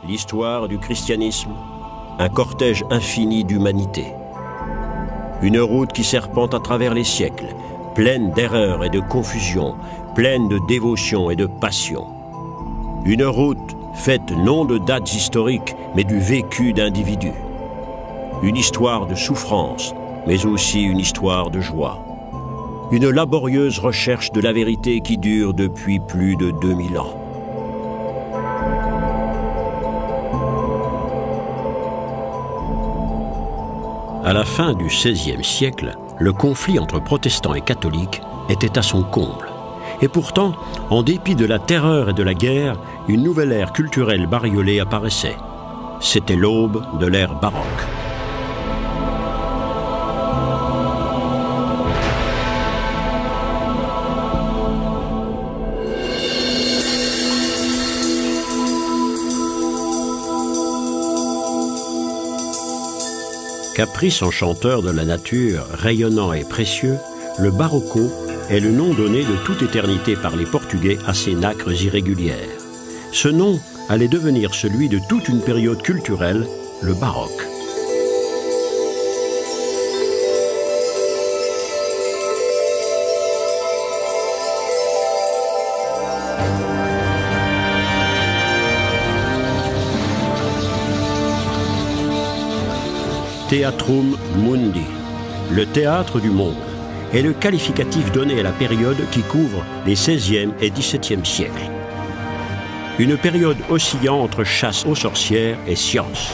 l'histoire du christianisme, un cortège infini d'humanité. Une route qui serpente à travers les siècles, pleine d'erreurs et de confusion, pleine de dévotion et de passion. Une route faite non de dates historiques, mais du vécu d'individus. Une histoire de souffrance, mais aussi une histoire de joie. Une laborieuse recherche de la vérité qui dure depuis plus de 2000 ans. À la fin du XVIe siècle, le conflit entre protestants et catholiques était à son comble. Et pourtant, en dépit de la terreur et de la guerre, une nouvelle ère culturelle bariolée apparaissait. C'était l'aube de l'ère baroque. Caprice enchanteur de la nature, rayonnant et précieux, le barroco est le nom donné de toute éternité par les Portugais à ces nacres irrégulières. Ce nom allait devenir celui de toute une période culturelle, le baroque. Theatrum Mundi, le théâtre du monde, est le qualificatif donné à la période qui couvre les XVIe et XVIIe siècles. Une période oscillant entre chasse aux sorcières et science.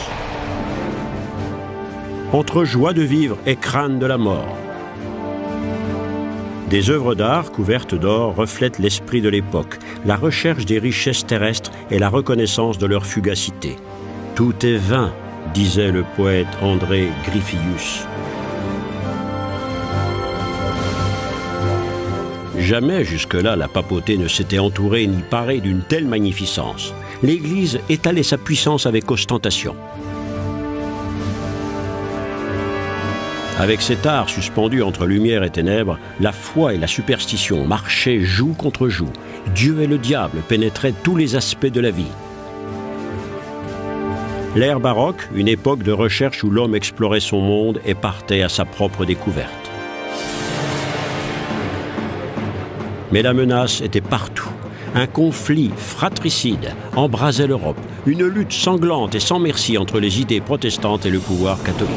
Entre joie de vivre et crainte de la mort. Des œuvres d'art couvertes d'or reflètent l'esprit de l'époque, la recherche des richesses terrestres et la reconnaissance de leur fugacité. Tout est vain, disait le poète André Gryphius. Jamais jusque-là la papauté ne s'était entourée ni parée d'une telle magnificence. L'Église étalait sa puissance avec ostentation. Avec cet art suspendu entre lumière et ténèbres, la foi et la superstition marchaient joug contre joug. Dieu et le diable pénétraient tous les aspects de la vie. L'ère baroque, une époque de recherche où l'homme explorait son monde et partait à sa propre découverte. Mais la menace était partout. Un conflit fratricide embrasait l'Europe, une lutte sanglante et sans merci entre les idées protestantes et le pouvoir catholique.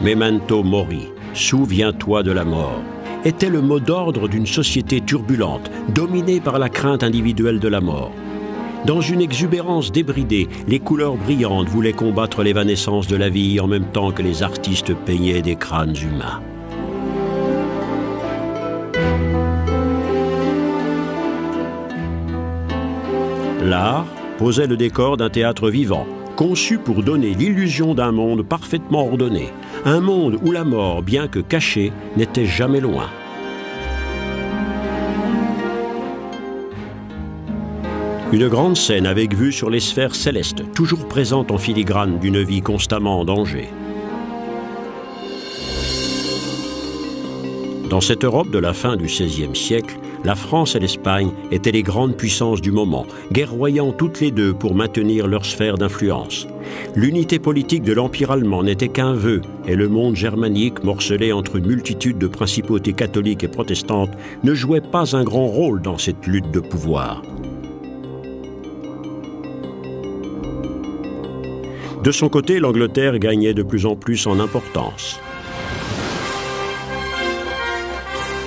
Memento mori, souviens-toi de la mort, était le mot d'ordre d'une société turbulente, dominée par la crainte individuelle de la mort. Dans une exubérance débridée, les couleurs brillantes voulaient combattre l'évanescence de la vie en même temps que les artistes peignaient des crânes humains. L'art posait le décor d'un théâtre vivant, conçu pour donner l'illusion d'un monde parfaitement ordonné, un monde où la mort, bien que cachée, n'était jamais loin. Une grande scène avec vue sur les sphères célestes, toujours présentes en filigrane d'une vie constamment en danger. Dans cette Europe de la fin du XVIe siècle, la France et l'Espagne étaient les grandes puissances du moment, guerroyant toutes les deux pour maintenir leur sphère d'influence. L'unité politique de l'Empire allemand n'était qu'un vœu, et le monde germanique, morcelé entre une multitude de principautés catholiques et protestantes, ne jouait pas un grand rôle dans cette lutte de pouvoir. De son côté, l'Angleterre gagnait de plus en plus en importance.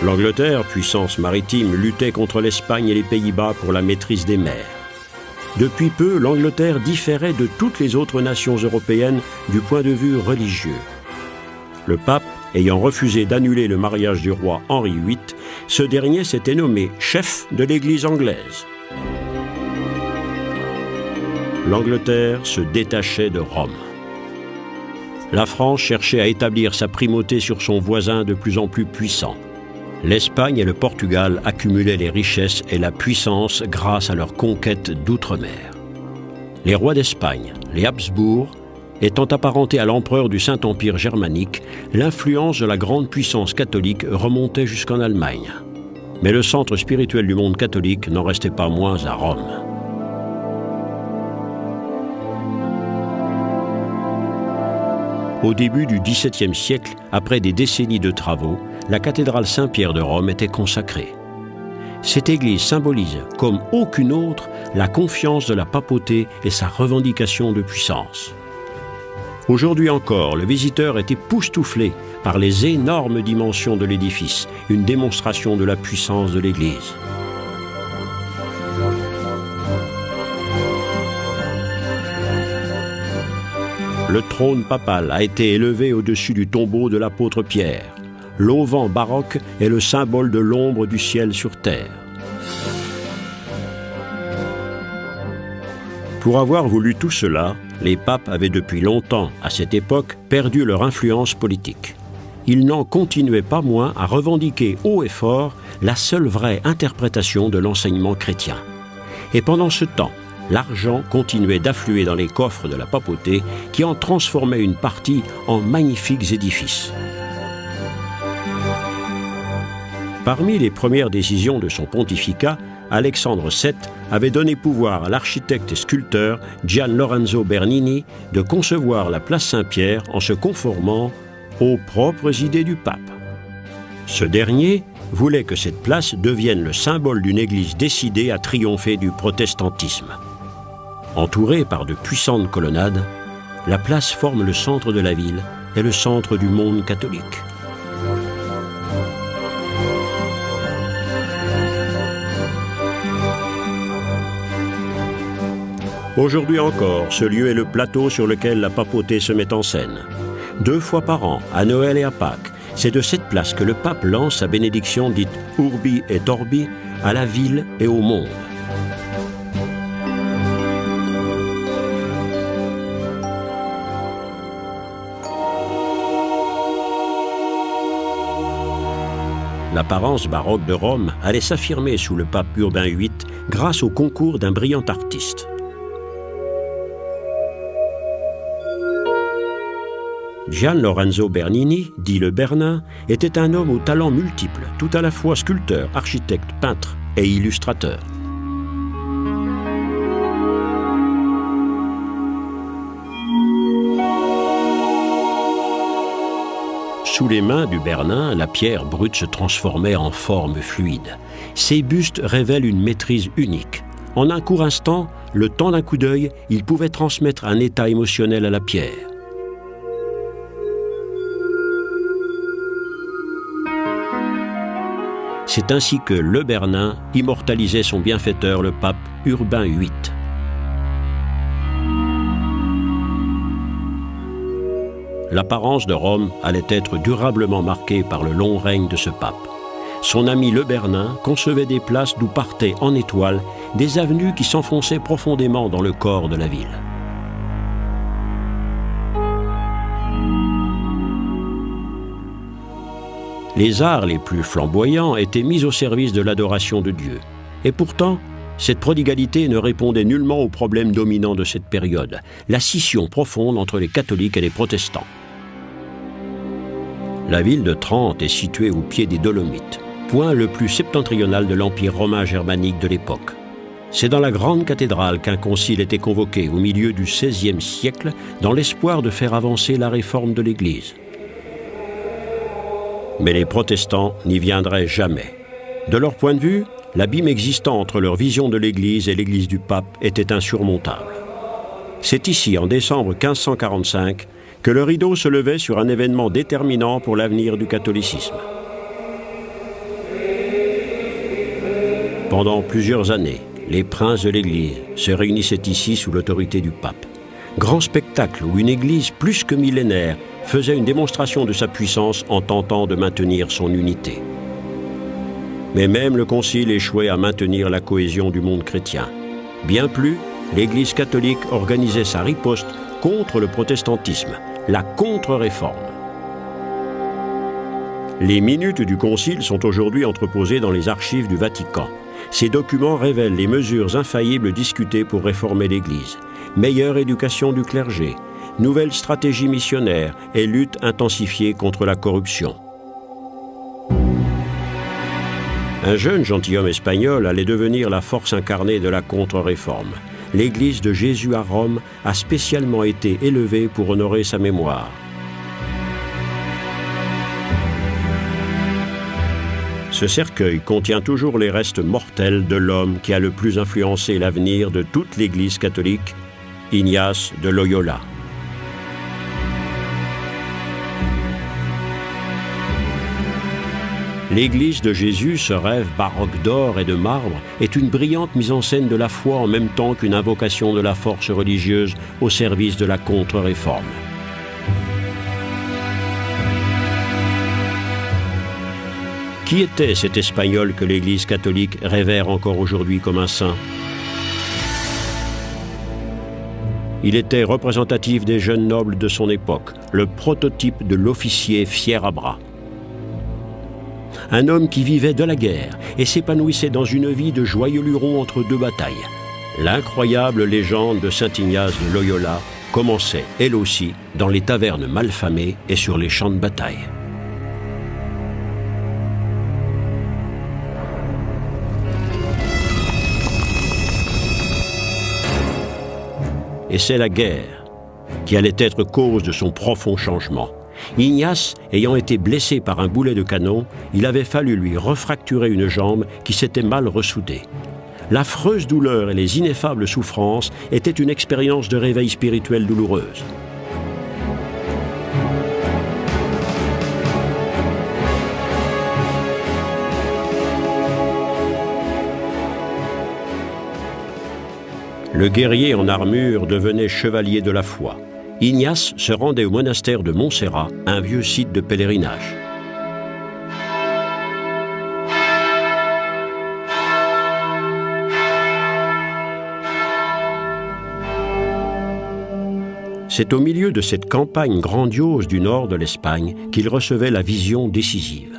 L'Angleterre, puissance maritime, luttait contre l'Espagne et les Pays-Bas pour la maîtrise des mers. Depuis peu, l'Angleterre différait de toutes les autres nations européennes du point de vue religieux. Le pape, ayant refusé d'annuler le mariage du roi Henri VIII, ce dernier s'était nommé chef de l'Église anglaise. L'Angleterre se détachait de Rome. La France cherchait à établir sa primauté sur son voisin de plus en plus puissant. L'Espagne et le Portugal accumulaient les richesses et la puissance grâce à leur conquête d'outre-mer. Les rois d'Espagne, les Habsbourg, Étant apparenté à l'empereur du Saint-Empire germanique, l'influence de la grande puissance catholique remontait jusqu'en Allemagne. Mais le centre spirituel du monde catholique n'en restait pas moins à Rome. Au début du XVIIe siècle, après des décennies de travaux, la cathédrale Saint-Pierre de Rome était consacrée. Cette église symbolise, comme aucune autre, la confiance de la papauté et sa revendication de puissance. Aujourd'hui encore, le visiteur est époustouflé par les énormes dimensions de l'édifice, une démonstration de la puissance de l'église. Le trône papal a été élevé au-dessus du tombeau de l'apôtre Pierre. L'auvent baroque est le symbole de l'ombre du ciel sur terre. Pour avoir voulu tout cela, les papes avaient depuis longtemps, à cette époque, perdu leur influence politique. Ils n'en continuaient pas moins à revendiquer haut et fort la seule vraie interprétation de l'enseignement chrétien. Et pendant ce temps, l'argent continuait d'affluer dans les coffres de la papauté qui en transformait une partie en magnifiques édifices. Parmi les premières décisions de son pontificat, Alexandre VII avait donné pouvoir à l'architecte et sculpteur Gian Lorenzo Bernini de concevoir la place Saint-Pierre en se conformant aux propres idées du pape. Ce dernier voulait que cette place devienne le symbole d'une église décidée à triompher du protestantisme. Entourée par de puissantes colonnades, la place forme le centre de la ville et le centre du monde catholique. Aujourd'hui encore, ce lieu est le plateau sur lequel la papauté se met en scène. 2 fois par an, à Noël et à Pâques, c'est de cette place que le pape lance sa bénédiction dite Urbi et Orbi à la ville et au monde. L'apparence baroque de Rome allait s'affirmer sous le pape Urbain VIII grâce au concours d'un brillant artiste. Gian Lorenzo Bernini, dit le Bernin, était un homme aux talents multiples, tout à la fois sculpteur, architecte, peintre et illustrateur. Sous les mains du Bernin, la pierre brute se transformait en forme fluide. Ses bustes révèlent une maîtrise unique. En un court instant, le temps d'un coup d'œil, il pouvait transmettre un état émotionnel à la pierre. C'est ainsi que le Bernin immortalisait son bienfaiteur, le pape Urbain VIII. L'apparence de Rome allait être durablement marquée par le long règne de ce pape. Son ami le Bernin concevait des places d'où partaient en étoiles des avenues qui s'enfonçaient profondément dans le corps de la ville. Les arts les plus flamboyants étaient mis au service de l'adoration de Dieu. Et pourtant, cette prodigalité ne répondait nullement aux problèmes dominants de cette période, la scission profonde entre les catholiques et les protestants. La ville de Trente est située au pied des Dolomites, point le plus septentrional de l'Empire romain germanique de l'époque. C'est dans la grande cathédrale qu'un concile était convoqué au milieu du XVIe siècle dans l'espoir de faire avancer la réforme de l'Église. Mais les protestants n'y viendraient jamais. De leur point de vue, l'abîme existant entre leur vision de l'Église et l'Église du pape était insurmontable. C'est ici, en décembre 1545, que le rideau se levait sur un événement déterminant pour l'avenir du catholicisme. Pendant plusieurs années, les princes de l'Église se réunissaient ici sous l'autorité du pape. Grand spectacle où une Église plus que millénaire faisait une démonstration de sa puissance en tentant de maintenir son unité. Mais même le Concile échouait à maintenir la cohésion du monde chrétien. Bien plus, l'Église catholique organisait sa riposte contre le protestantisme, la contre-réforme. Les minutes du Concile sont aujourd'hui entreposées dans les archives du Vatican. Ces documents révèlent les mesures infaillibles discutées pour réformer l'Église. Meilleure éducation du clergé, nouvelle stratégie missionnaire et lutte intensifiée contre la corruption. Un jeune gentilhomme espagnol allait devenir la force incarnée de la contre-réforme. L'Église de Jésus à Rome a spécialement été élevée pour honorer sa mémoire. Ce cercueil contient toujours les restes mortels de l'homme qui a le plus influencé l'avenir de toute l'Église catholique, Ignace de Loyola. L'Église de Jésus, ce rêve baroque d'or et de marbre, est une brillante mise en scène de la foi en même temps qu'une invocation de la force religieuse au service de la contre-réforme. Qui était cet Espagnol que l'Église catholique révère encore aujourd'hui comme un saint? Il était représentatif des jeunes nobles de son époque, le prototype de l'officier fier à bras. Un homme qui vivait de la guerre et s'épanouissait dans une vie de joyeux luron entre deux batailles. L'incroyable légende de saint Ignace de Loyola commençait, elle aussi, dans les tavernes malfamées et sur les champs de bataille. Et c'est la guerre qui allait être cause de son profond changement. Ignace, ayant été blessé par un boulet de canon, il avait fallu lui refracturer une jambe qui s'était mal ressoudée. L'affreuse douleur et les ineffables souffrances étaient une expérience de réveil spirituel douloureuse. Le guerrier en armure devenait chevalier de la foi. Ignace se rendait au monastère de Montserrat, un vieux site de pèlerinage. C'est au milieu de cette campagne grandiose du nord de l'Espagne qu'il recevait la vision décisive.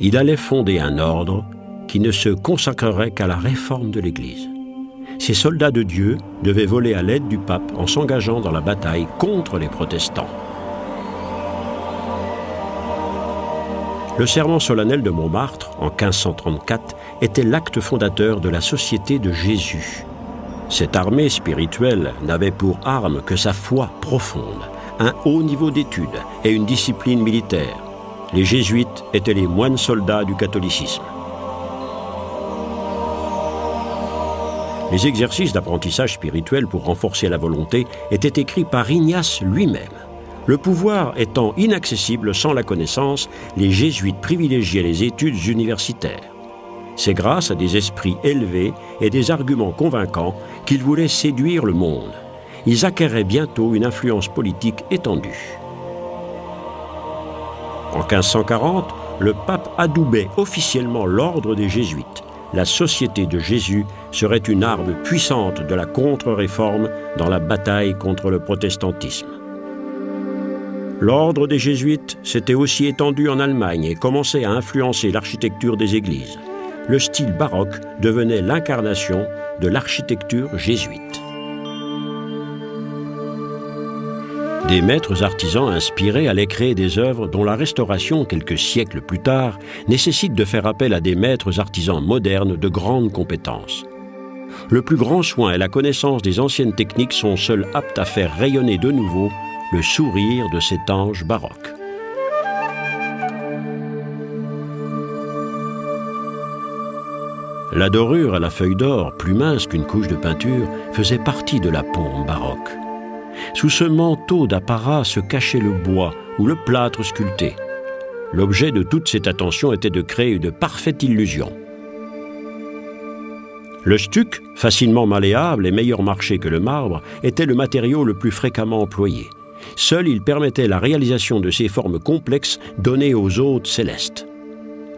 Il allait fonder un ordre qui ne se consacrerait qu'à la réforme de l'Église. Ces soldats de Dieu devaient voler à l'aide du pape en s'engageant dans la bataille contre les protestants. Le serment solennel de Montmartre, en 1534, était l'acte fondateur de la Société de Jésus. Cette armée spirituelle n'avait pour arme que sa foi profonde, un haut niveau d'études et une discipline militaire. Les jésuites étaient les moines soldats du catholicisme. Les exercices d'apprentissage spirituel pour renforcer la volonté étaient écrits par Ignace lui-même. Le pouvoir étant inaccessible sans la connaissance, les jésuites privilégiaient les études universitaires. C'est grâce à des esprits élevés et des arguments convaincants qu'ils voulaient séduire le monde. Ils acquéraient bientôt une influence politique étendue. En 1540, le pape adoubait officiellement l'ordre des jésuites. La Société de Jésus serait une arme puissante de la contre-réforme dans la bataille contre le protestantisme. L'ordre des jésuites s'était aussi étendu en Allemagne et commençait à influencer l'architecture des églises. Le style baroque devenait l'incarnation de l'architecture jésuite. Des maîtres artisans inspirés allaient créer des œuvres dont la restauration, quelques siècles plus tard, nécessite de faire appel à des maîtres artisans modernes de grandes compétences. Le plus grand soin et la connaissance des anciennes techniques sont seuls aptes à faire rayonner de nouveau le sourire de cet ange baroque. La dorure à la feuille d'or, plus mince qu'une couche de peinture, faisait partie de la pompe baroque. Sous ce manteau d'apparat se cachait le bois ou le plâtre sculpté. L'objet de toute cette attention était de créer une parfaite illusion. Le stuc, facilement malléable et meilleur marché que le marbre, était le matériau le plus fréquemment employé. Seul il permettait la réalisation de ces formes complexes données aux hôtes célestes.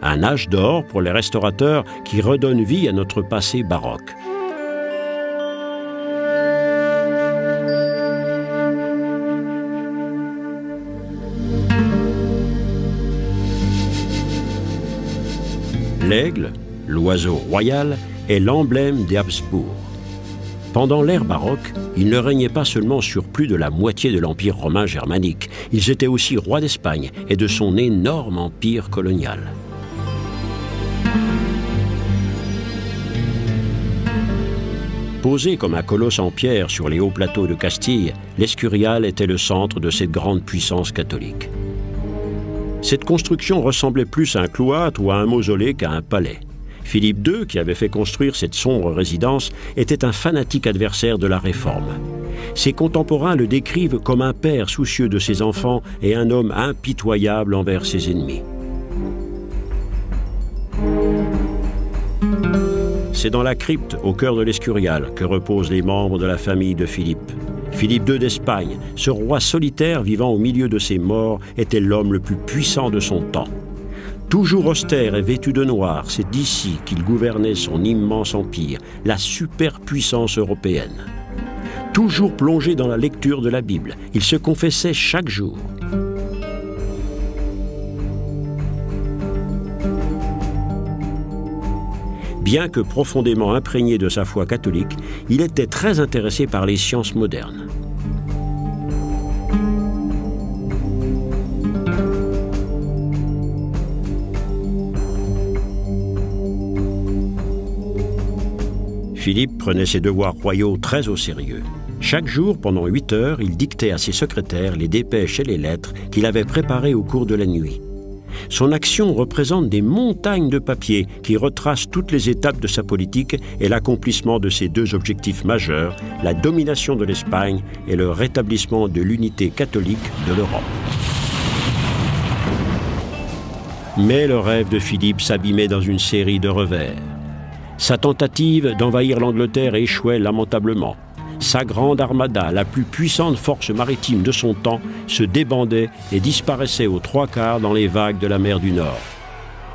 Un âge d'or pour les restaurateurs qui redonne vie à notre passé baroque. L'aigle, l'oiseau royal, est l'emblème des Habsbourg. Pendant l'ère baroque, ils ne régnaient pas seulement sur plus de la moitié de l'Empire romain germanique, ils étaient aussi rois d'Espagne et de son énorme empire colonial. Posé comme un colosse en pierre sur les hauts plateaux de Castille, l'Escurial était le centre de cette grande puissance catholique. Cette construction ressemblait plus à un cloître ou à un mausolée qu'à un palais. Philippe II, qui avait fait construire cette sombre résidence, était un fanatique adversaire de la Réforme. Ses contemporains le décrivent comme un père soucieux de ses enfants et un homme impitoyable envers ses ennemis. C'est dans la crypte, au cœur de l'Escurial, que reposent les membres de la famille de Philippe. Philippe II d'Espagne, ce roi solitaire vivant au milieu de ses morts, était l'homme le plus puissant de son temps. Toujours austère et vêtu de noir, c'est d'ici qu'il gouvernait son immense empire, la superpuissance européenne. Toujours plongé dans la lecture de la Bible, il se confessait chaque jour. Bien que profondément imprégné de sa foi catholique, il était très intéressé par les sciences modernes. Philippe prenait ses devoirs royaux très au sérieux. Chaque jour, pendant 8 heures, il dictait à ses secrétaires les dépêches et les lettres qu'il avait préparées au cours de la nuit. Son action représente des montagnes de papier qui retracent toutes les étapes de sa politique et l'accomplissement de ses 2 objectifs majeurs, la domination de l'Espagne et le rétablissement de l'unité catholique de l'Europe. Mais le rêve de Philippe s'abîmait dans une série de revers. Sa tentative d'envahir l'Angleterre échouait lamentablement. Sa grande armada, la plus puissante force maritime de son temps, se débandait et disparaissait aux 3/4 dans les vagues de la mer du Nord.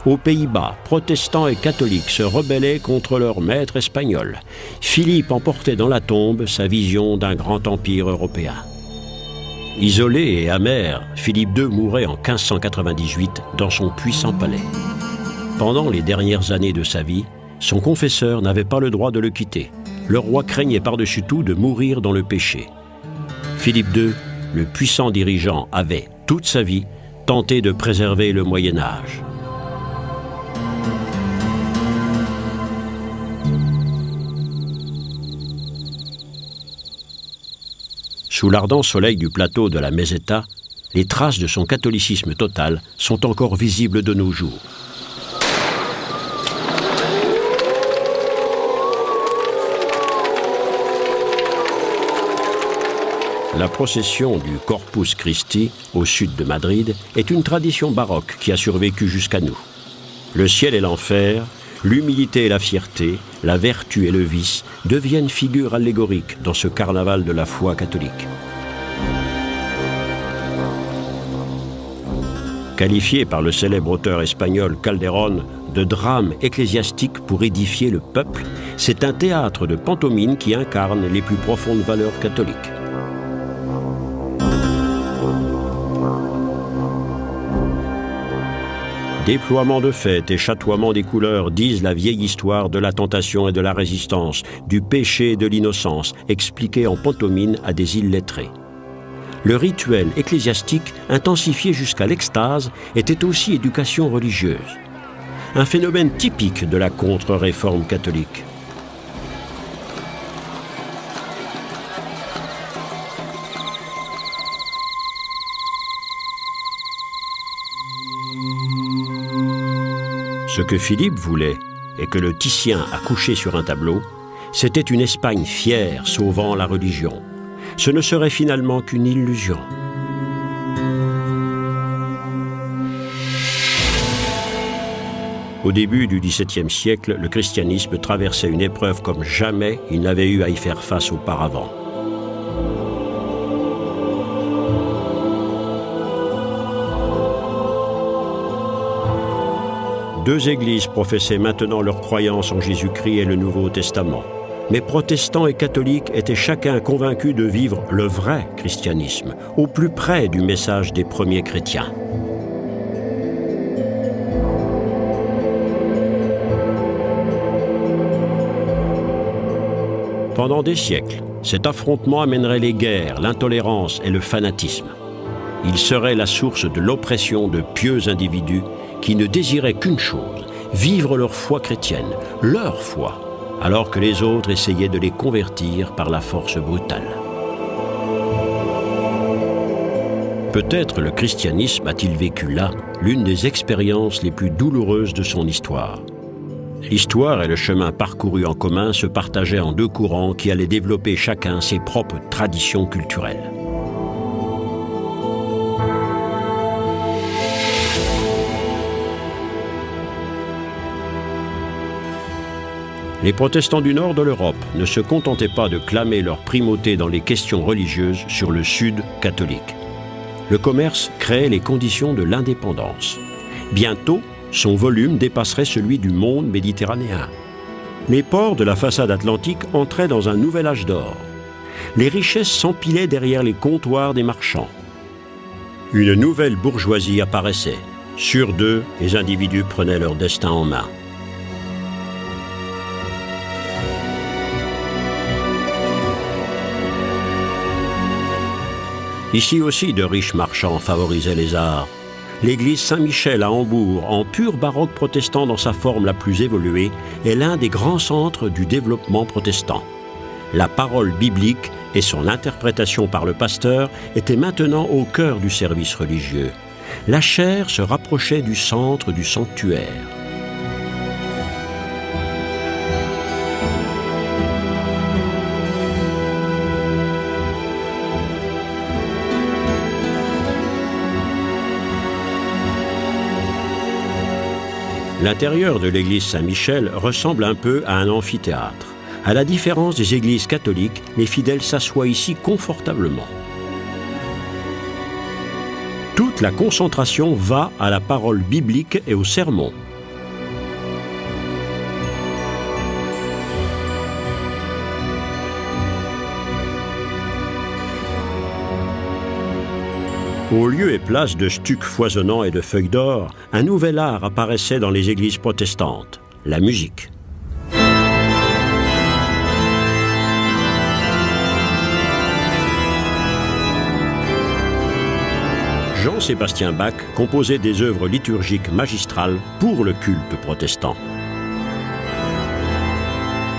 Aux Pays-Bas, protestants et catholiques se rebellaient contre leur maître espagnol. Philippe emportait dans la tombe sa vision d'un grand empire européen. Isolé et amer, Philippe II mourait en 1598 dans son puissant palais. Pendant les dernières années de sa vie, son confesseur n'avait pas le droit de le quitter. Le roi craignait par-dessus tout de mourir dans le péché. Philippe II, le puissant dirigeant, avait, toute sa vie, tenté de préserver le Moyen-Âge. Sous l'ardent soleil du plateau de la Meseta, les traces de son catholicisme total sont encore visibles de nos jours. La procession du Corpus Christi, au sud de Madrid, est une tradition baroque qui a survécu jusqu'à nous. Le ciel et l'enfer, l'humilité et la fierté, la vertu et le vice deviennent figures allégoriques dans ce carnaval de la foi catholique. Qualifié par le célèbre auteur espagnol Calderón de drame ecclésiastique pour édifier le peuple, c'est un théâtre de pantomime qui incarne les plus profondes valeurs catholiques. Déploiement de fêtes et chatoiement des couleurs disent la vieille histoire de la tentation et de la résistance, du péché et de l'innocence, expliquée en pantomime à des illettrés. Le rituel ecclésiastique, intensifié jusqu'à l'extase, était aussi éducation religieuse. Un phénomène typique de la contre-réforme catholique. Ce que Philippe voulait, et que le Titien a couché sur un tableau, c'était une Espagne fière sauvant la religion. Ce ne serait finalement qu'une illusion. Au début du XVIIe siècle, le christianisme traversait une épreuve comme jamais il n'avait eu à y faire face auparavant. Deux églises professaient maintenant leur croyance en Jésus-Christ et le Nouveau Testament. Mais protestants et catholiques étaient chacun convaincus de vivre le vrai christianisme, au plus près du message des premiers chrétiens. Pendant des siècles, cet affrontement amènerait les guerres, l'intolérance et le fanatisme. Il serait la source de l'oppression de pieux individus qui ne désiraient qu'une chose, vivre leur foi chrétienne, leur foi, alors que les autres essayaient de les convertir par la force brutale. Peut-être le christianisme a-t-il vécu là l'une des expériences les plus douloureuses de son histoire. L'histoire et le chemin parcouru en commun se partageaient en deux courants qui allaient développer chacun ses propres traditions culturelles. Les protestants du nord de l'Europe ne se contentaient pas de clamer leur primauté dans les questions religieuses sur le sud catholique. Le commerce créait les conditions de l'indépendance. Bientôt, son volume dépasserait celui du monde méditerranéen. Les ports de la façade atlantique entraient dans un nouvel âge d'or. Les richesses s'empilaient derrière les comptoirs des marchands. Une nouvelle bourgeoisie apparaissait. Sur d'eux, les individus prenaient leur destin en main. Ici aussi, de riches marchands favorisaient les arts. L'église Saint-Michel à Hambourg, en pur baroque protestant dans sa forme la plus évoluée, est l'un des grands centres du développement protestant. La parole biblique et son interprétation par le pasteur étaient maintenant au cœur du service religieux. La chaire se rapprochait du centre du sanctuaire. L'intérieur de l'église Saint-Michel ressemble un peu à un amphithéâtre. À la différence des églises catholiques, les fidèles s'assoient ici confortablement. Toute la concentration va à la parole biblique et au sermon. Au lieu et place de stucs foisonnants et de feuilles d'or, un nouvel art apparaissait dans les églises protestantes, la musique. Jean-Sébastien Bach composait des œuvres liturgiques magistrales pour le culte protestant.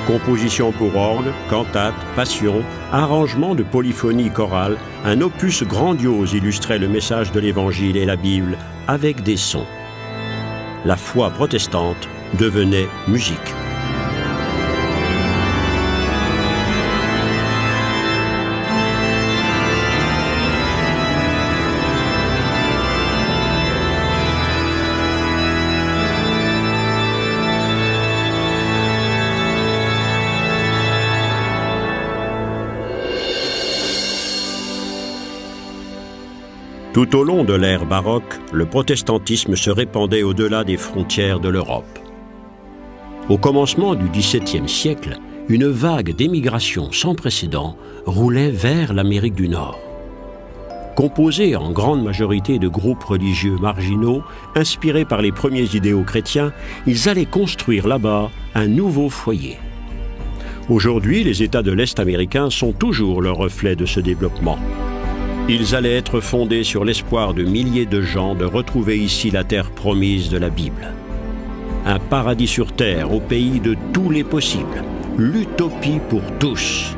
Compositions pour orgue, cantates, passions, arrangements de polyphonie chorale, un opus grandiose illustrait le message de l'Évangile et la Bible avec des sons. La foi protestante devenait musique. Tout au long de l'ère baroque, le protestantisme se répandait au-delà des frontières de l'Europe. Au commencement du XVIIe siècle, une vague d'émigration sans précédent roulait vers l'Amérique du Nord. Composée en grande majorité de groupes religieux marginaux, inspirés par les premiers idéaux chrétiens, ils allaient construire là-bas un nouveau foyer. Aujourd'hui, les États de l'Est américain sont toujours le reflet de ce développement. Ils allaient être fondés sur l'espoir de milliers de gens de retrouver ici la terre promise de la Bible. Un paradis sur terre au pays de tous les possibles, l'utopie pour tous.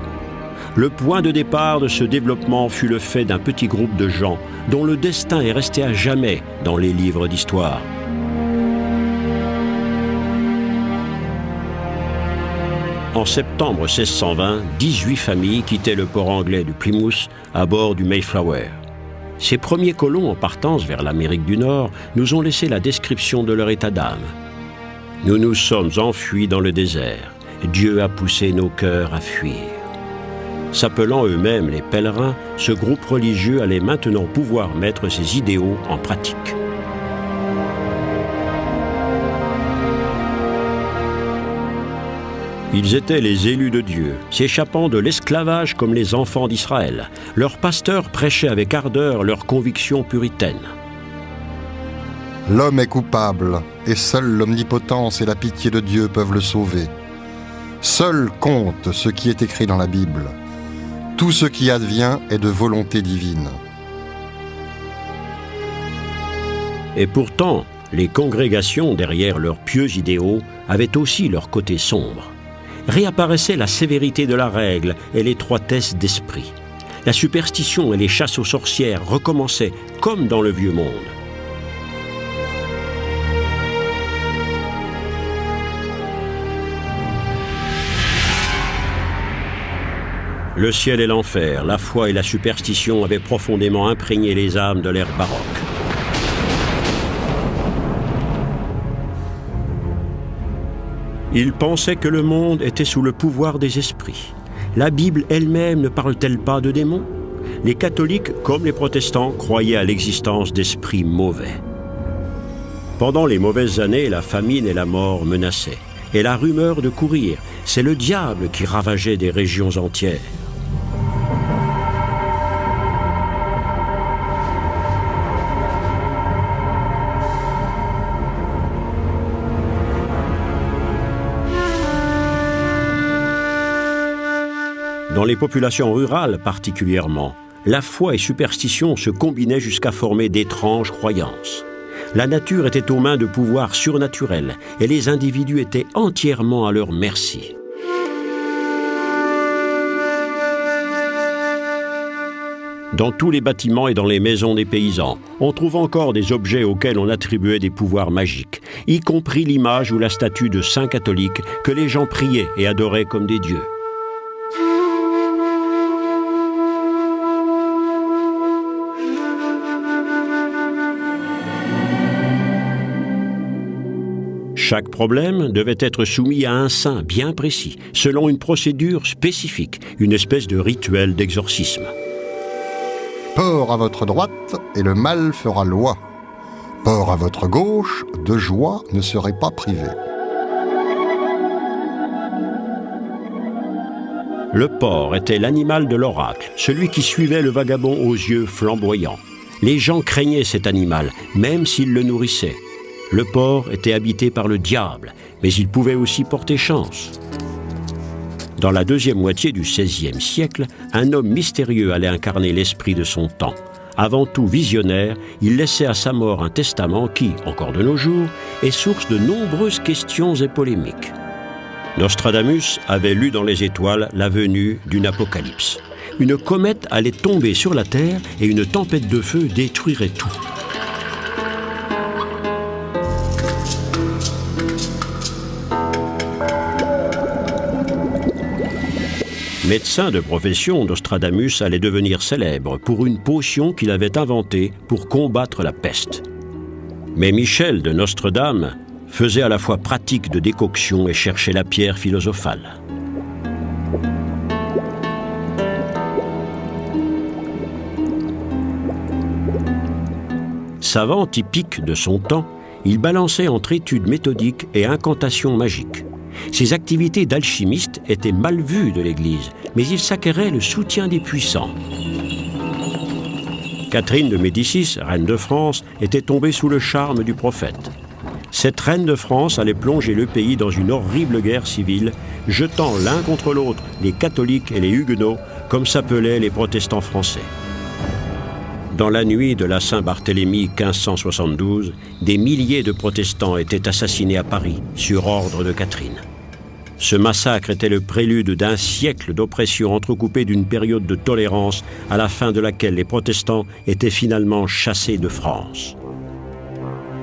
Le point de départ de ce développement fut le fait d'un petit groupe de gens dont le destin est resté à jamais dans les livres d'histoire. En septembre 1620, 18 familles quittaient le port anglais de Plymouth à bord du Mayflower. Ces premiers colons en partance vers l'Amérique du Nord nous ont laissé la description de leur état d'âme. Nous nous sommes enfuis dans le désert. Dieu a poussé nos cœurs à fuir. S'appelant eux-mêmes les pèlerins, ce groupe religieux allait maintenant pouvoir mettre ses idéaux en pratique. Ils étaient les élus de Dieu, s'échappant de l'esclavage comme les enfants d'Israël. Leurs pasteurs prêchaient avec ardeur leurs convictions puritaines. L'homme est coupable, et seule l'omnipotence et la pitié de Dieu peuvent le sauver. Seul compte ce qui est écrit dans la Bible. Tout ce qui advient est de volonté divine. Et pourtant, les congrégations, derrière leurs pieux idéaux, avaient aussi leur côté sombre. Réapparaissait la sévérité de la règle et l'étroitesse d'esprit. La superstition et les chasses aux sorcières recommençaient comme dans le vieux monde. Le ciel et l'enfer, la foi et la superstition avaient profondément imprégné les âmes de l'ère baroque. Ils pensaient que le monde était sous le pouvoir des esprits. La Bible elle-même ne parle-t-elle pas de démons? Les catholiques, comme les protestants, croyaient à l'existence d'esprits mauvais. Pendant les mauvaises années, la famine et la mort menaçaient. Et la rumeur de courir, c'est le diable qui ravageait des régions entières. Dans les populations rurales particulièrement, la foi et superstition se combinaient jusqu'à former d'étranges croyances. La nature était aux mains de pouvoirs surnaturels et les individus étaient entièrement à leur merci. Dans tous les bâtiments et dans les maisons des paysans, on trouve encore des objets auxquels on attribuait des pouvoirs magiques, y compris l'image ou la statue de saints catholiques que les gens priaient et adoraient comme des dieux. Chaque problème devait être soumis à un saint bien précis, selon une procédure spécifique, une espèce de rituel d'exorcisme. Port à votre droite, et le mal fera loi. Port à votre gauche, de joie ne serait pas privé. Le porc était l'animal de l'oracle, celui qui suivait le vagabond aux yeux flamboyants. Les gens craignaient cet animal, même s'ils le nourrissaient. Le porc était habité par le diable, mais il pouvait aussi porter chance. Dans la deuxième moitié du XVIe siècle, un homme mystérieux allait incarner l'esprit de son temps. Avant tout visionnaire, il laissait à sa mort un testament qui, encore de nos jours, est source de nombreuses questions et polémiques. Nostradamus avait lu dans les étoiles la venue d'une apocalypse. Une comète allait tomber sur la Terre et une tempête de feu détruirait tout. Médecin de profession, Nostradamus allait devenir célèbre pour une potion qu'il avait inventée pour combattre la peste. Mais Michel de Nostredame faisait à la fois pratique de décoction et cherchait la pierre philosophale. Savant typique de son temps, il balançait entre études méthodiques et incantations magiques. Ses activités d'alchimiste étaient mal vues de l'Église, mais il s'acquérait le soutien des puissants. Catherine de Médicis, reine de France, était tombée sous le charme du prophète. Cette reine de France allait plonger le pays dans une horrible guerre civile, jetant l'un contre l'autre les catholiques et les huguenots, comme s'appelaient les protestants français. Dans la nuit de la Saint-Barthélemy 1572, des milliers de protestants étaient assassinés à Paris, sur ordre de Catherine. Ce massacre était le prélude d'un siècle d'oppression entrecoupé d'une période de tolérance à la fin de laquelle les protestants étaient finalement chassés de France.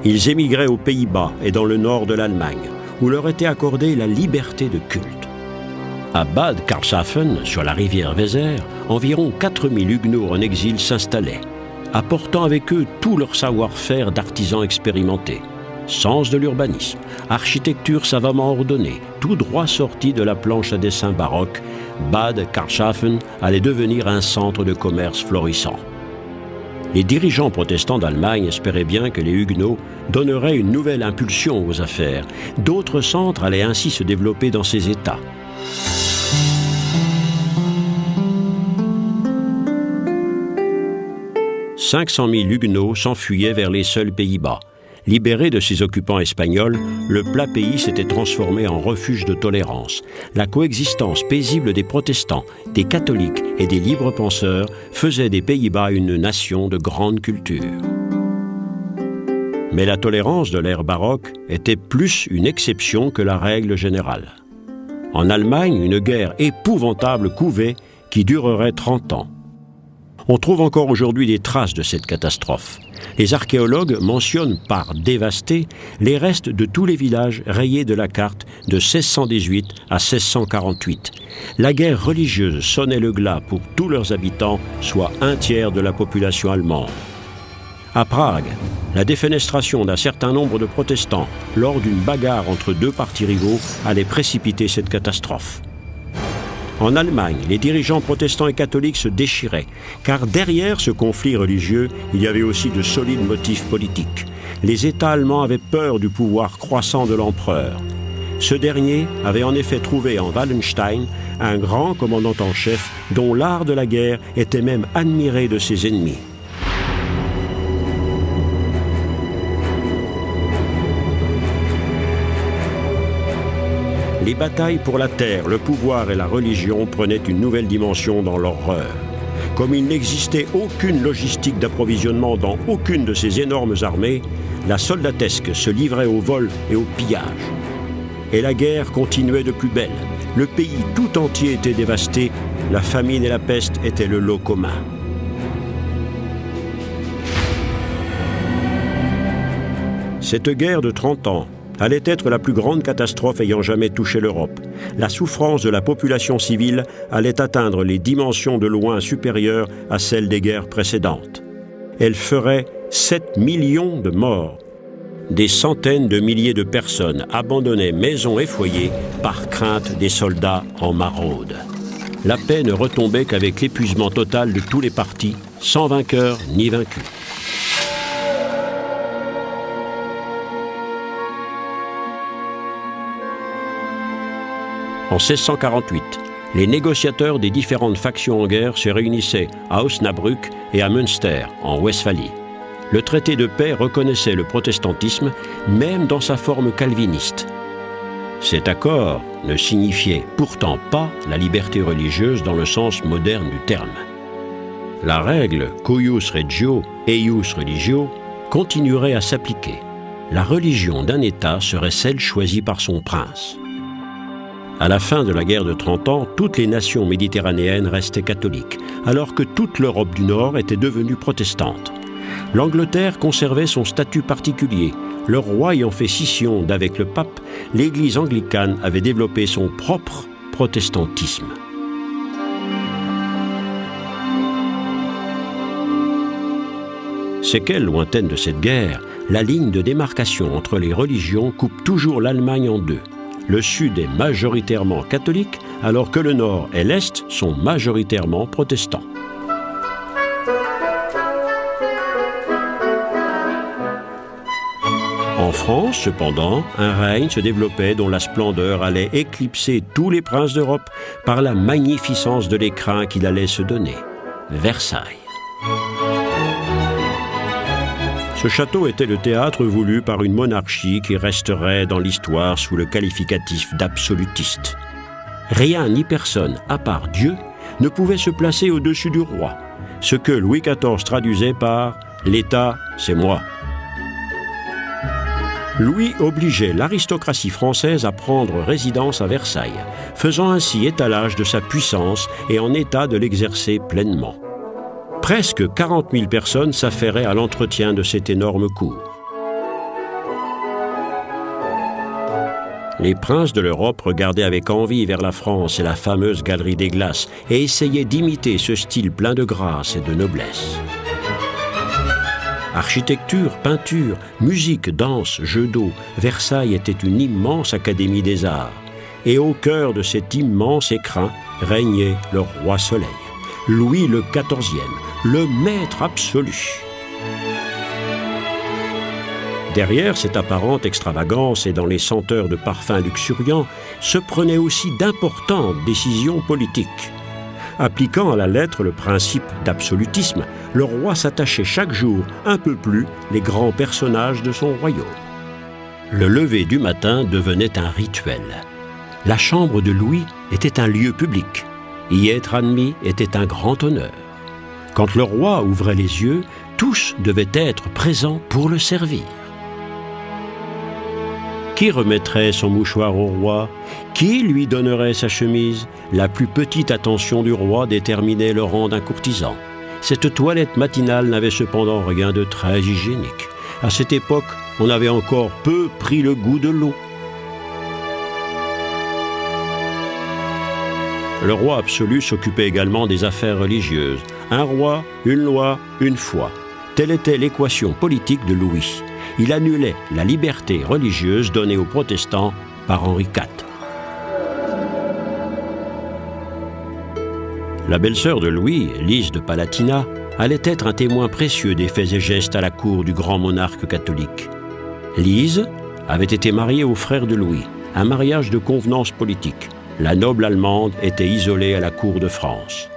Ils émigraient aux Pays-Bas et dans le nord de l'Allemagne, où leur était accordée la liberté de culte. À Bad Karlshafen, sur la rivière Weser, environ 4000 huguenots en exil s'installaient, apportant avec eux tout leur savoir-faire d'artisans expérimentés. Sens de l'urbanisme, architecture savamment ordonnée, tout droit sorti de la planche à dessin baroque, Bad Karlshafen allait devenir un centre de commerce florissant. Les dirigeants protestants d'Allemagne espéraient bien que les Huguenots donneraient une nouvelle impulsion aux affaires. D'autres centres allaient ainsi se développer dans ces États. « 500 000 Huguenots s'enfuyaient vers les seuls Pays-Bas. Libéré de ses occupants espagnols, le plat pays s'était transformé en refuge de tolérance. La coexistence paisible des protestants, des catholiques et des libres penseurs faisait des Pays-Bas une nation de grande culture. Mais la tolérance de l'ère baroque était plus une exception que la règle générale. En Allemagne, une guerre épouvantable couvait qui durerait 30 ans. On trouve encore aujourd'hui des traces de cette catastrophe. Les archéologues mentionnent par dévastés les restes de tous les villages rayés de la carte de 1618 à 1648. La guerre religieuse sonnait le glas pour tous leurs habitants, soit un tiers de la population allemande. À Prague, la défenestration d'un certain nombre de protestants lors d'une bagarre entre deux partis rivaux allait précipiter cette catastrophe. En Allemagne, les dirigeants protestants et catholiques se déchiraient, car derrière ce conflit religieux, il y avait aussi de solides motifs politiques. Les États allemands avaient peur du pouvoir croissant de l'empereur. Ce dernier avait en effet trouvé en Wallenstein un grand commandant en chef dont l'art de la guerre était même admiré de ses ennemis. Les batailles pour la terre, le pouvoir et la religion prenaient une nouvelle dimension dans l'horreur. Comme il n'existait aucune logistique d'approvisionnement dans aucune de ces énormes armées, la soldatesque se livrait au vol et au pillage. Et la guerre continuait de plus belle. Le pays tout entier était dévasté, la famine et la peste étaient le lot commun. Cette guerre de 30 ans allait être la plus grande catastrophe ayant jamais touché l'Europe. La souffrance de la population civile allait atteindre les dimensions de loin supérieures à celles des guerres précédentes. Elle ferait 7 millions de morts. Des centaines de milliers de personnes abandonnaient maisons et foyers par crainte des soldats en maraude. La paix ne retombait qu'avec l'épuisement total de tous les partis, sans vainqueur ni vaincu. En 1648, les négociateurs des différentes factions en guerre se réunissaient à Osnabrück et à Münster, en Westphalie. Le traité de paix reconnaissait le protestantisme, même dans sa forme calviniste. Cet accord ne signifiait pourtant pas la liberté religieuse dans le sens moderne du terme. La règle « cuius regio, eius religio » continuerait à s'appliquer. La religion d'un État serait celle choisie par son prince. À la fin de la guerre de 30 ans, toutes les nations méditerranéennes restaient catholiques, alors que toute l'Europe du Nord était devenue protestante. L'Angleterre conservait son statut particulier. Le roi ayant fait scission d'avec le pape, l'Église anglicane avait développé son propre protestantisme. Séquelle lointaine de cette guerre, la ligne de démarcation entre les religions coupe toujours l'Allemagne en deux. Le Sud est majoritairement catholique, alors que le Nord et l'Est sont majoritairement protestants. En France, cependant, un règne se développait dont la splendeur allait éclipser tous les princes d'Europe par la magnificence de l'écrin qu'il allait se donner. Versailles. Ce château était le théâtre voulu par une monarchie qui resterait dans l'histoire sous le qualificatif d'absolutiste. Rien ni personne, à part Dieu, ne pouvait se placer au-dessus du roi, ce que Louis XIV traduisait par « l'État, c'est moi ». Louis obligeait l'aristocratie française à prendre résidence à Versailles, faisant ainsi étalage de sa puissance et en état de l'exercer pleinement. Presque 40 000 personnes s'affairaient à l'entretien de cette énorme cour. Les princes de l'Europe regardaient avec envie vers la France et la fameuse Galerie des Glaces et essayaient d'imiter ce style plein de grâce et de noblesse. Architecture, peinture, musique, danse, jeux d'eau, Versailles était une immense académie des arts. Et au cœur de cet immense écrin régnait le roi Soleil, Louis le XIVe, le maître absolu. Derrière cette apparente extravagance et dans les senteurs de parfums luxuriants se prenaient aussi d'importantes décisions politiques. Appliquant à la lettre le principe d'absolutisme, le roi s'attachait chaque jour un peu plus les grands personnages de son royaume. Le lever du matin devenait un rituel. La chambre de Louis était un lieu public. Y être admis était un grand honneur. Quand le roi ouvrait les yeux, tous devaient être présents pour le servir. Qui remettrait son mouchoir au roi? Qui lui donnerait sa chemise? La plus petite attention du roi déterminait le rang d'un courtisan. Cette toilette matinale n'avait cependant rien de très hygiénique. À cette époque, on avait encore peu pris le goût de l'eau. Le roi absolu s'occupait également des affaires religieuses. Un roi, une loi, une foi. Telle était l'équation politique de Louis. Il annulait la liberté religieuse donnée aux protestants par Henri IV. La belle-sœur de Louis, Lise de Palatinat, allait être un témoin précieux des faits et gestes à la cour du grand monarque catholique. Lise avait été mariée au frère de Louis, un mariage de convenance politique. La noble Allemande était isolée à la cour de France.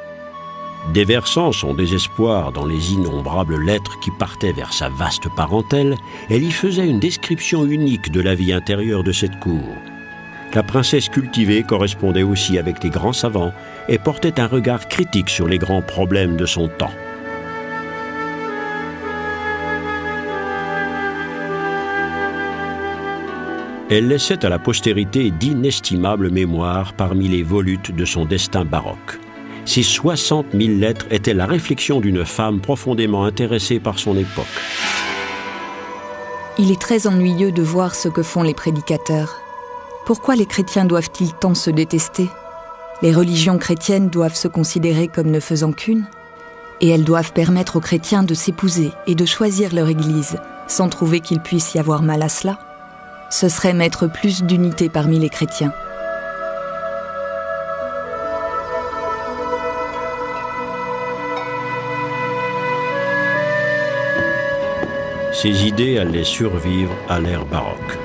Déversant son désespoir dans les innombrables lettres qui partaient vers sa vaste parentèle, elle y faisait une description unique de la vie intérieure de cette cour. La princesse cultivée correspondait aussi avec les grands savants et portait un regard critique sur les grands problèmes de son temps. Elle laissait à la postérité d'inestimables mémoires parmi les volutes de son destin baroque. Ces 60 000 lettres étaient la réflexion d'une femme profondément intéressée par son époque. Il est très ennuyeux de voir ce que font les prédicateurs. Pourquoi les chrétiens doivent-ils tant se détester? Les religions chrétiennes doivent se considérer comme ne faisant qu'une, et elles doivent permettre aux chrétiens de s'épouser et de choisir leur église, sans trouver qu'il puisse y avoir mal à cela. Ce serait mettre plus d'unité parmi les chrétiens. Ces idées allaient survivre à l'ère baroque.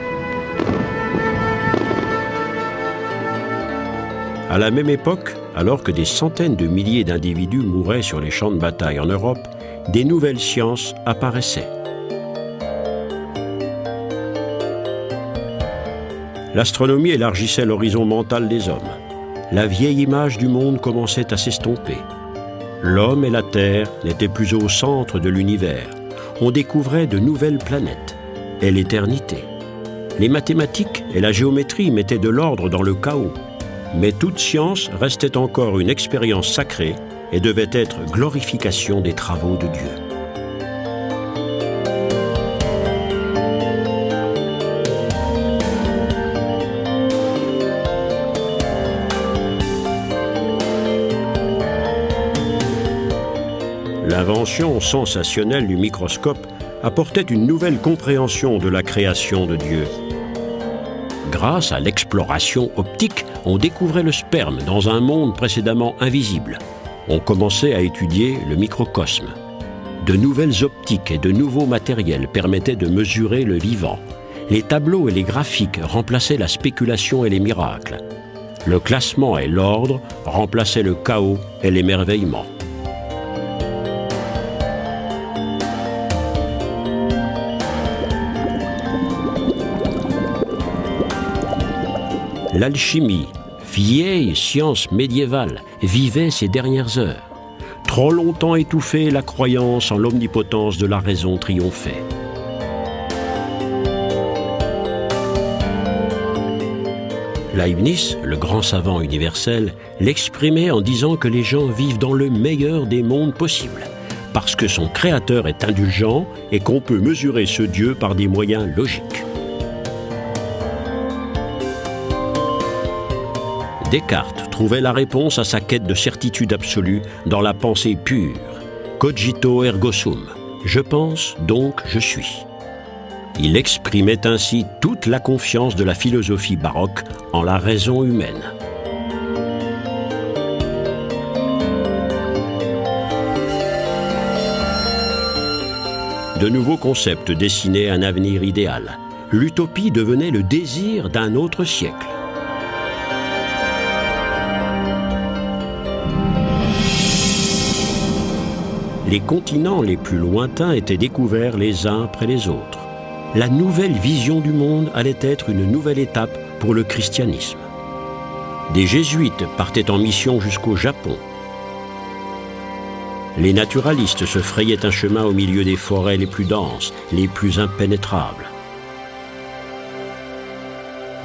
À la même époque, alors que des centaines de milliers d'individus mouraient sur les champs de bataille en Europe, des nouvelles sciences apparaissaient. L'astronomie élargissait l'horizon mental des hommes. La vieille image du monde commençait à s'estomper. L'homme et la Terre n'étaient plus au centre de l'univers. On découvrait de nouvelles planètes et l'éternité. Les mathématiques et la géométrie mettaient de l'ordre dans le chaos. Mais toute science restait encore une expérience sacrée et devait être glorification des travaux de Dieu. L'invention sensationnelle du microscope apportait une nouvelle compréhension de la création de Dieu. Grâce à l'exploration optique, on découvrait le sperme dans un monde précédemment invisible. On commençait à étudier le microcosme. De nouvelles optiques et de nouveaux matériels permettaient de mesurer le vivant. Les tableaux et les graphiques remplaçaient la spéculation et les miracles. Le classement et l'ordre remplaçaient le chaos et l'émerveillement. L'alchimie, vieille science médiévale, vivait ses dernières heures. Trop longtemps étouffée, la croyance en l'omnipotence de la raison triomphait. Leibniz, le grand savant universel, l'exprimait en disant que les gens vivent dans le meilleur des mondes possibles, parce que son créateur est indulgent et qu'on peut mesurer ce Dieu par des moyens logiques. Descartes trouvait la réponse à sa quête de certitude absolue dans la pensée pure. Cogito ergo sum. Je pense, donc je suis. Il exprimait ainsi toute la confiance de la philosophie baroque en la raison humaine. De nouveaux concepts dessinaient un avenir idéal. L'utopie devenait le désir d'un autre siècle. les continents les plus lointains étaient découverts les uns après les autres. La nouvelle vision du monde allait être une nouvelle étape pour le christianisme. Des jésuites partaient en mission jusqu'au Japon. Les naturalistes se frayaient un chemin au milieu des forêts les plus denses, les plus impénétrables.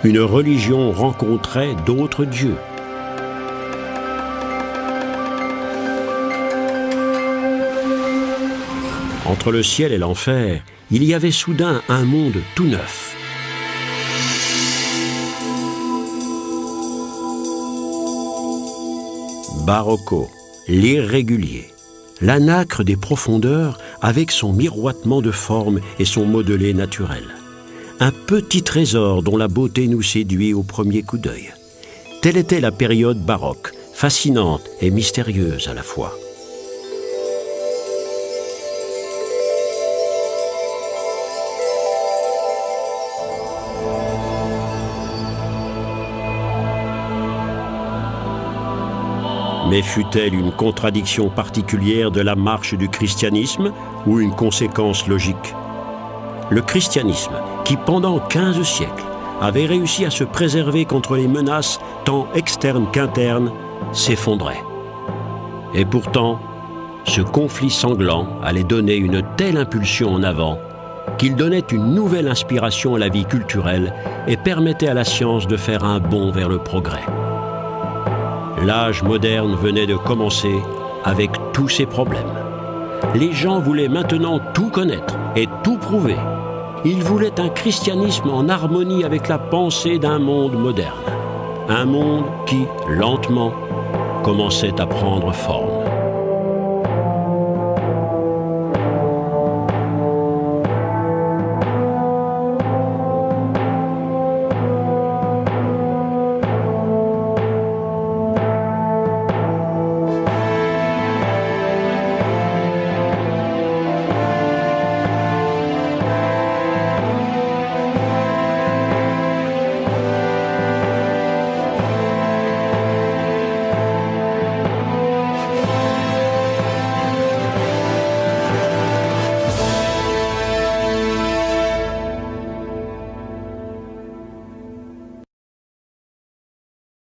Une religion rencontrait d'autres dieux. Entre le ciel et l'enfer, il y avait soudain un monde tout neuf. Barocco, l'irrégulier, l'anacre des profondeurs avec son miroitement de forme et son modelé naturel. Un petit trésor dont la beauté nous séduit au premier coup d'œil. Telle était la période baroque, fascinante et mystérieuse à la fois. Mais fut-elle une contradiction particulière de la marche du christianisme ou une conséquence logique? Le christianisme, qui pendant 15 siècles avait réussi à se préserver contre les menaces tant externes qu'internes, s'effondrait. Et pourtant, ce conflit sanglant allait donner une telle impulsion en avant qu'il donnait une nouvelle inspiration à la vie culturelle et permettait à la science de faire un bond vers le progrès. L'âge moderne venait de commencer avec tous ses problèmes. Les gens voulaient maintenant tout connaître et tout prouver. Ils voulaient un christianisme en harmonie avec la pensée d'un monde moderne. Un monde qui, lentement, commençait à prendre forme.